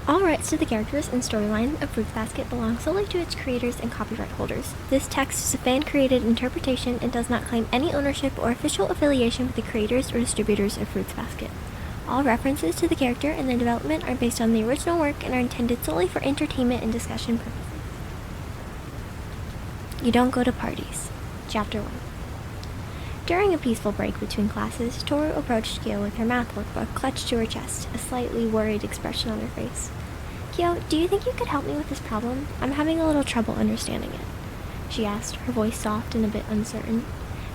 All rights to the characters and storyline of Fruits Basket belong solely to its creators and copyright holders. This text is a fan-created interpretation and does not claim any ownership or official affiliation with the creators or distributors of Fruits Basket. All references to the character and their development are based on the original work and are intended solely for entertainment and discussion purposes. You don't go to parties. Chapter 1. During a peaceful break between classes, Tohru approached Kyo with her math workbook clutched to her chest, a slightly worried expression on her face. Kyo, do you think you could help me with this problem? I'm having a little trouble understanding it, she asked, her voice soft and a bit uncertain.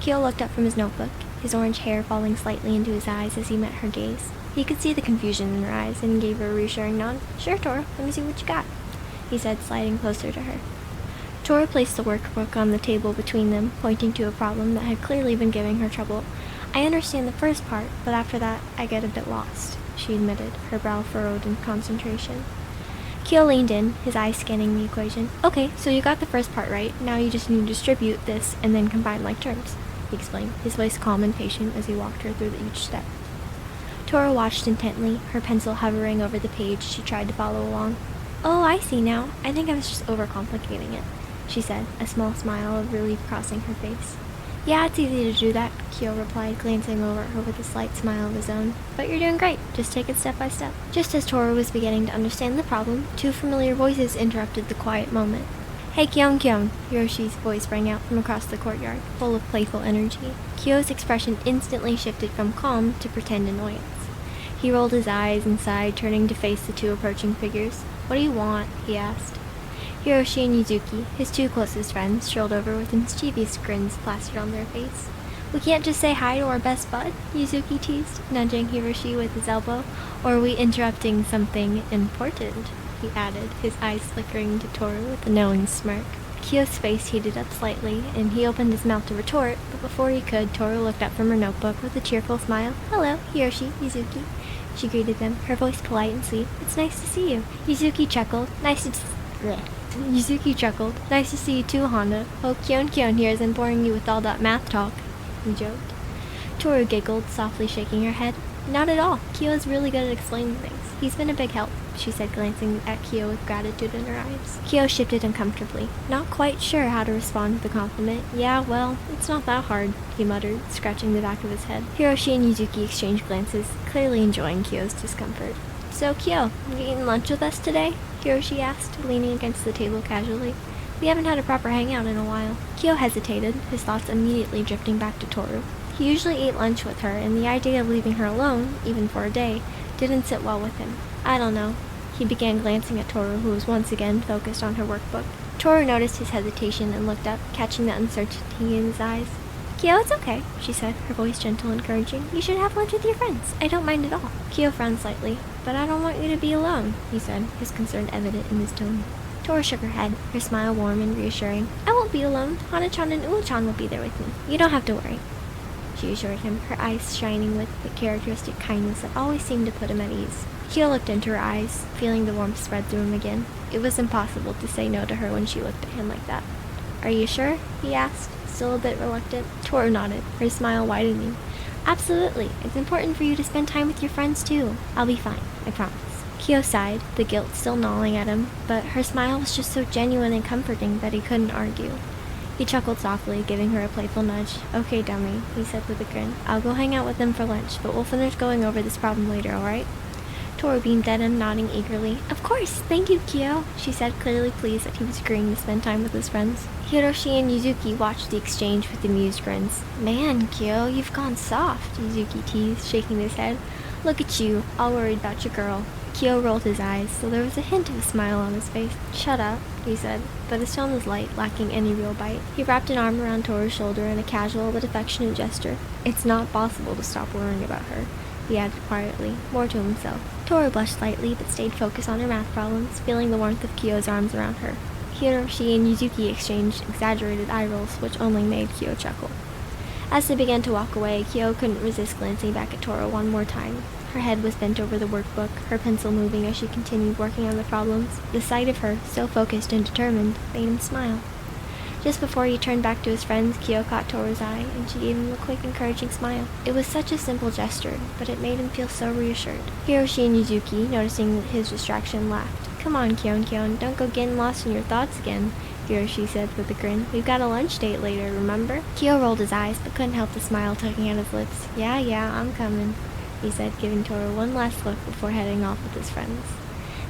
Kyo looked up from his notebook, his orange hair falling slightly into his eyes as he met her gaze. He could see the confusion in her eyes and gave her a reassuring nod. Sure, Tohru, let me see what you got, he said, sliding closer to her. Tohru placed the workbook on the table between them, pointing to a problem that had clearly been giving her trouble. I understand the first part, but after that, I get a bit lost, she admitted, her brow furrowed in concentration. Kyo leaned in, his eyes scanning the equation. Okay, so you got the first part right. Now you just need to distribute this and then combine like terms, he explained, his voice calm and patient as he walked her through each step. Tohru watched intently, her pencil hovering over the page she tried to follow along. Oh, I see now. I think I was just overcomplicating it, she said, a small smile of relief crossing her face. Yeah, it's easy to do that, Kyo replied, glancing over at her with a slight smile of his own. But you're doing great. Just take it step by step. Just as Tohru was beginning to understand the problem, two familiar voices interrupted the quiet moment. Hey, Kyung, Hiroshi's voice rang out from across the courtyard, full of playful energy. Kyo's expression instantly shifted from calm to pretend annoyance. He rolled his eyes and sighed, turning to face the two approaching figures. What do you want? He asked. Hiroshi and Yuzuki, his two closest friends, strolled over with mischievous grins plastered on their face. We can't just say hi to our best bud, Yuzuki teased, nudging Hiroshi with his elbow. Or are we interrupting something important? He added, his eyes flickering to Tohru with a knowing smirk. Kyo's face heated up slightly, and he opened his mouth to retort, but before he could, Tohru looked up from her notebook with a cheerful smile. Hello, Hiroshi, Yuzuki. She greeted them, her voice polite and sweet. It's nice to see you. Yuzuki chuckled. Nice to see you too, Honda. Oh, Kyon here isn't boring you with all that math talk, he joked. Tohru giggled, softly shaking her head. Not at all. Kyo is really good at explaining things. He's been a big help, she said, glancing at Kyo with gratitude in her eyes. Kyo shifted uncomfortably, not quite sure how to respond to the compliment. Yeah, well, it's not that hard, he muttered, scratching the back of his head. Hiroshi and Yuzuki exchanged glances, clearly enjoying Kyo's discomfort. So, Kyo, you eating lunch with us today? Hiroshi asked, leaning against the table casually. We haven't had a proper hangout in a while. Kyo hesitated, his thoughts immediately drifting back to Tohru. He usually ate lunch with her, and the idea of leaving her alone, even for a day, didn't sit well with him. I don't know. He began glancing at Tohru, who was once again focused on her workbook. Tohru noticed his hesitation and looked up, catching the uncertainty in his eyes. Kyo, it's okay, she said, her voice gentle and encouraging. You should have lunch with your friends. I don't mind at all. Kyo frowned slightly. But I don't want you to be alone, he said, his concern evident in his tone. Tohru shook her head, her smile warm and reassuring. I won't be alone. Hana-chan and Ula-chan will be there with me. You don't have to worry, she assured him, her eyes shining with the characteristic kindness that always seemed to put him at ease. Kyo looked into her eyes, feeling the warmth spread through him again. It was impossible to say no to her when she looked at him like that. Are you sure? He asked, still a bit reluctant. Tohru nodded, her smile widening. Absolutely. It's important for you to spend time with your friends, too. I'll be fine, I promise. Kyo sighed, the guilt still gnawing at him, but her smile was just so genuine and comforting that he couldn't argue. He chuckled softly, giving her a playful nudge. Okay, dummy, he said with a grin. I'll go hang out with them for lunch, but we'll finish going over this problem later, alright? Tohru beamed at him, nodding eagerly. Of course, thank you, Kyo, she said, clearly pleased that he was agreeing to spend time with his friends. Hiroshi and Yuzuki watched the exchange with amused grins. Man, Kyo, you've gone soft, Yuzuki teased, shaking his head. Look at you, all worried about your girl. Kyo rolled his eyes, so there was a hint of a smile on his face. Shut up, he said, but his tone was light, lacking any real bite. He wrapped an arm around Tohru's shoulder in a casual but affectionate gesture. It's not possible to stop worrying about her, he added quietly, more to himself. Tohru blushed slightly, but stayed focused on her math problems, feeling the warmth of Kyo's arms around her. Hiroshi and Yuzuki exchanged exaggerated eye rolls, which only made Kyo chuckle. As they began to walk away, Kyo couldn't resist glancing back at Tohru one more time. Her head was bent over the workbook, her pencil moving as she continued working on the problems. The sight of her, so focused and determined, made him smile. Just before he turned back to his friends, Kyo caught Toru's eye, and she gave him a quick, encouraging smile. It was such a simple gesture, but it made him feel so reassured. Hiroshi and Yuzuki, noticing his distraction, laughed. "Come on, Kyon, don't go getting lost in your thoughts again," Hiroshi said with a grin. "We've got a lunch date later, remember?" Kyo rolled his eyes, but couldn't help the smile tugging at his lips. Yeah, I'm coming," he said, giving Toru one last look before heading off with his friends.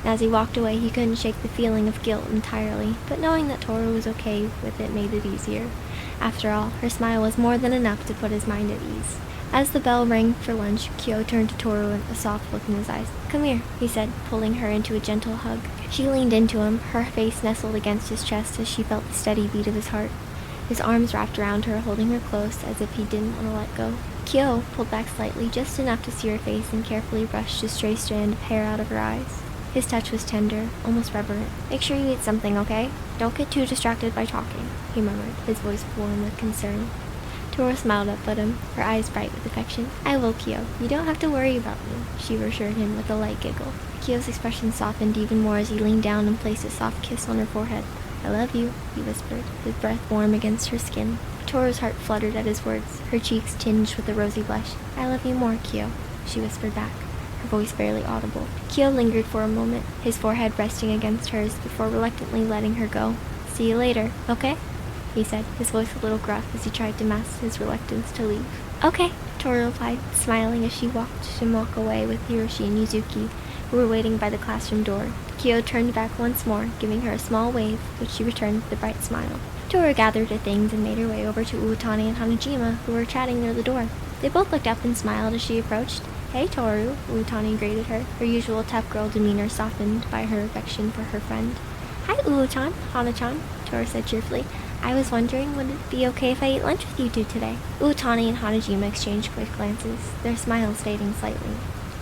And as he walked away, he couldn't shake the feeling of guilt entirely, but knowing that Toru was okay with it made it easier. After all, her smile was more than enough to put his mind at ease. As the bell rang for lunch, Kyo turned to Toru with a soft look in his eyes. "Come here," he said, pulling her into a gentle hug. She leaned into him, her face nestled against his chest as she felt the steady beat of his heart. His arms wrapped around her, holding her close, as if he didn't want to let go. Kyo pulled back slightly, just enough to see her face, and carefully brushed a stray strand of hair out of her eyes. His touch was tender, almost reverent. "Make sure you eat something, okay? Don't get too distracted by talking," he murmured, his voice warm with concern. Toru smiled up at him, her eyes bright with affection. "I will, Kyo. You don't have to worry about me," she reassured him with a light giggle. Kyo's expression softened even more as he leaned down and placed a soft kiss on her forehead. "I love you," he whispered, his breath warm against her skin. Toru's heart fluttered at his words, her cheeks tinged with a rosy blush. "I love you more, Kyo," she whispered back, her voice barely audible. Kyo lingered for a moment, his forehead resting against hers before reluctantly letting her go. "See you later, okay?" he said, his voice a little gruff as he tried to mask his reluctance to leave. "Okay," Toru replied, smiling as she watched him walk away with Hiroshi and Yuzuki, who were waiting by the classroom door. Kyo turned back once more, giving her a small wave, which she returned with a bright smile. Toru gathered her things and made her way over to Uotani and Hanajima, who were chatting near the door. They both looked up and smiled as she approached. "Hey, Toru," Uotani greeted her, her usual tough girl demeanor softened by her affection for her friend. "Hi, Uo-chan, Hana-chan," Toru said cheerfully. "I was wondering, would it be okay if I ate lunch with you two today?" Uotani and Hanajima exchanged quick glances, their smiles fading slightly.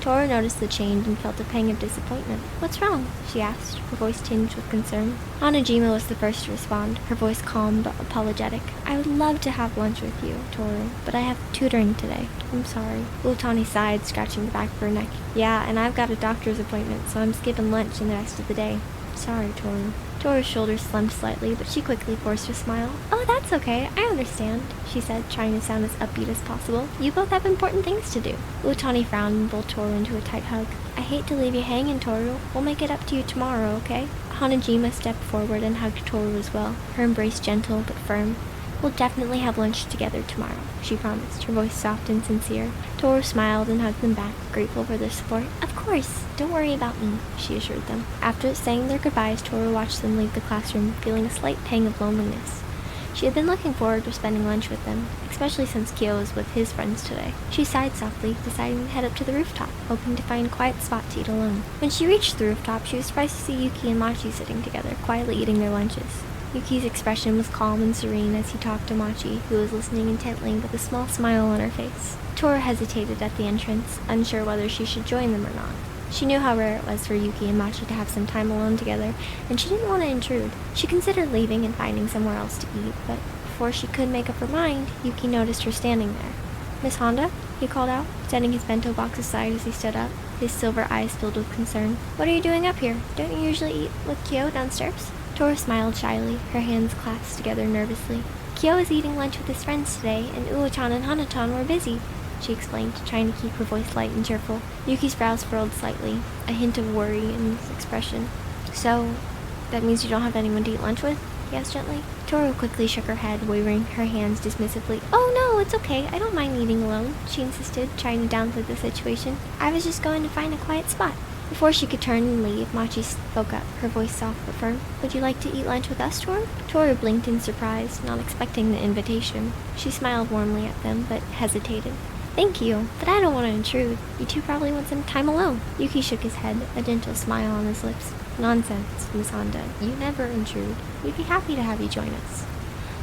Toru noticed the change and felt a pang of disappointment. "What's wrong?" she asked, her voice tinged with concern. Hanajima was the first to respond, her voice calm but apologetic. "I would love to have lunch with you, Toru, but I have tutoring today. I'm sorry." Uotani sighed, scratching the back of her neck. "Yeah, and I've got a doctor's appointment, so I'm skipping lunch and the rest of the day. Sorry, Toru." Toru's shoulders slumped slightly, but she quickly forced a smile. "Oh, that's okay. I understand," she said, trying to sound as upbeat as possible. "You both have important things to do." Uotani frowned and pulled Toru into a tight hug. "I hate to leave you hanging, Toru. We'll make it up to you tomorrow, okay?" Hanajima stepped forward and hugged Toru as well, her embrace gentle but firm. "We'll definitely have lunch together tomorrow," she promised, her voice soft and sincere. Toru smiled and hugged them back, grateful for their support. "Of course, don't worry about me," she assured them. After saying their goodbyes, Toru watched them leave the classroom, feeling a slight pang of loneliness. She had been looking forward to spending lunch with them, especially since Kyo was with his friends today. She sighed softly, deciding to head up to the rooftop, hoping to find a quiet spot to eat alone. When she reached the rooftop, she was surprised to see Yuki and Machi sitting together, quietly eating their lunches. Yuki's expression was calm and serene as he talked to Machi, who was listening intently with a small smile on her face. Toru hesitated at the entrance, unsure whether she should join them or not. She knew how rare it was for Yuki and Machi to have some time alone together, and she didn't want to intrude. She considered leaving and finding somewhere else to eat, but before she could make up her mind, Yuki noticed her standing there. "Miss Honda?" he called out, setting his bento box aside as he stood up, his silver eyes filled with concern. "What are you doing up here? Don't you usually eat with Kyo downstairs?" Toru smiled shyly, her hands clasped together nervously. "Kyo is eating lunch with his friends today, and Uo-chan and Hana-chan were busy," she explained, trying to keep her voice light and cheerful. Yuki's brows furrowed slightly, a hint of worry in his expression. "So, that means you don't have anyone to eat lunch with?" he asked gently. Toru quickly shook her head, waving her hands dismissively. "Oh no, it's okay. I don't mind eating alone," she insisted, trying to downplay the situation. "I was just going to find a quiet spot." Before she could turn and leave, Machi spoke up, her voice soft but firm. "Would you like to eat lunch with us, Toru?" Toru blinked in surprise, not expecting the invitation. She smiled warmly at them, but hesitated. "Thank you, but I don't want to intrude. You two probably want some time alone." Yuki shook his head, a gentle smile on his lips. "Nonsense, Miss Honda. You never intrude. We'd be happy to have you join us."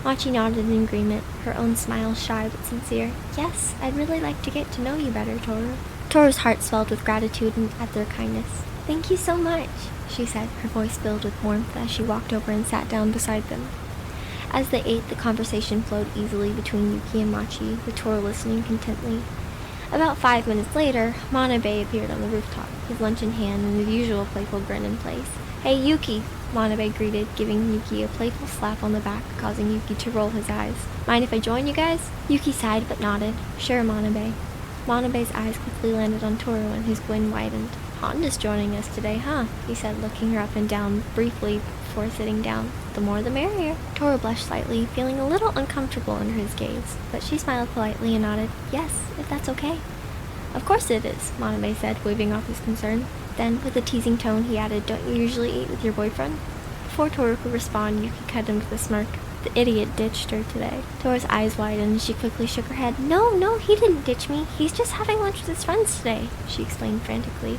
Machi nodded in agreement, her own smile shy but sincere. "Yes, I'd really like to get to know you better, Toru." Toru's heart swelled with gratitude at their kindness. "Thank you so much," she said, her voice filled with warmth as she walked over and sat down beside them. As they ate, the conversation flowed easily between Yuki and Machi, with Toru listening contently. About 5 minutes later, Manabe appeared on the rooftop, his lunch in hand and his usual playful grin in place. Hey, Yuki, Manabe greeted, giving Yuki a playful slap on the back, causing Yuki to roll his eyes. Mind if I join you guys? Yuki sighed but nodded. Sure, Manabe. Manabe's eyes quickly landed on Tohru and his grin widened. Honda's joining us today, huh? He said, looking her up and down briefly before sitting down. The more the merrier. Tohru blushed slightly, feeling a little uncomfortable under his gaze, but she smiled politely and nodded. Yes, if that's okay. Of course it is, Manabe said, waving off his concern. Then, with a teasing tone, he added, don't you usually eat with your boyfriend? Before Tohru could respond, Yuki cut him with a smirk. The idiot ditched her today. Tohru's eyes widened and she quickly shook her head. No, he didn't ditch me. He's just having lunch with his friends today, she explained frantically.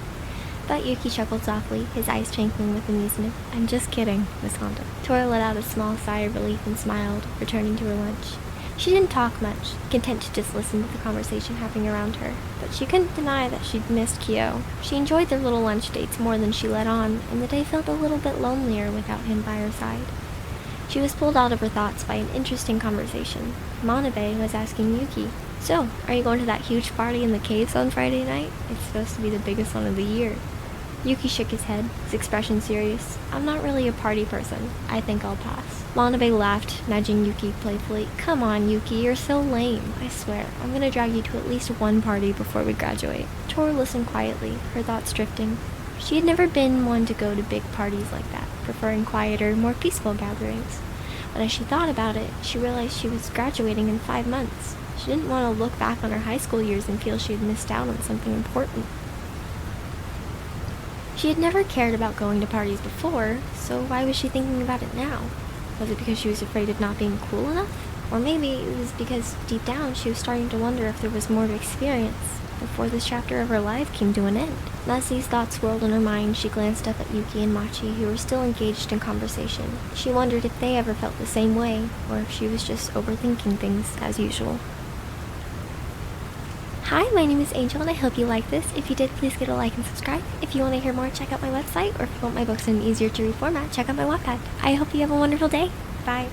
But Yuki chuckled softly, his eyes twinkling with amusement. I'm just kidding, Miss Honda. Tohru let out a small sigh of relief and smiled, returning to her lunch. She didn't talk much, content to just listen to the conversation happening around her, but she couldn't deny that she'd missed Kyo. She enjoyed their little lunch dates more than she let on, and the day felt a little bit lonelier without him by her side. She was pulled out of her thoughts by an interesting conversation. Manabe was asking Yuki, so, are you going to that huge party in the caves on Friday night? It's supposed to be the biggest one of the year. Yuki shook his head, his expression serious. I'm not really a party person. I think I'll pass. Manabe laughed, nudging Yuki playfully. Come on, Yuki, you're so lame. I swear, I'm gonna drag you to at least one party before we graduate. Tohru listened quietly, her thoughts drifting. She had never been one to go to big parties like that, preferring quieter, more peaceful gatherings. But as she thought about it, she realized she was graduating in 5 months. She didn't want to look back on her high school years and feel she had missed out on something important. She had never cared about going to parties before, so why was she thinking about it now? Was it because she was afraid of not being cool enough? Or maybe it was because deep down she was starting to wonder if there was more to experience before this chapter of her life came to an end. And as these thoughts swirled in her mind, she glanced up at Yuki and Machi, who were still engaged in conversation. She wondered if they ever felt the same way, or if she was just overthinking things as usual. Hi, my name is Angel and I hope you like this. If you did, please give it a like and subscribe. If you want to hear more, check out my website, or if you want my books in an easier to read format, check out my Wattpad. I hope you have a wonderful day. Bye.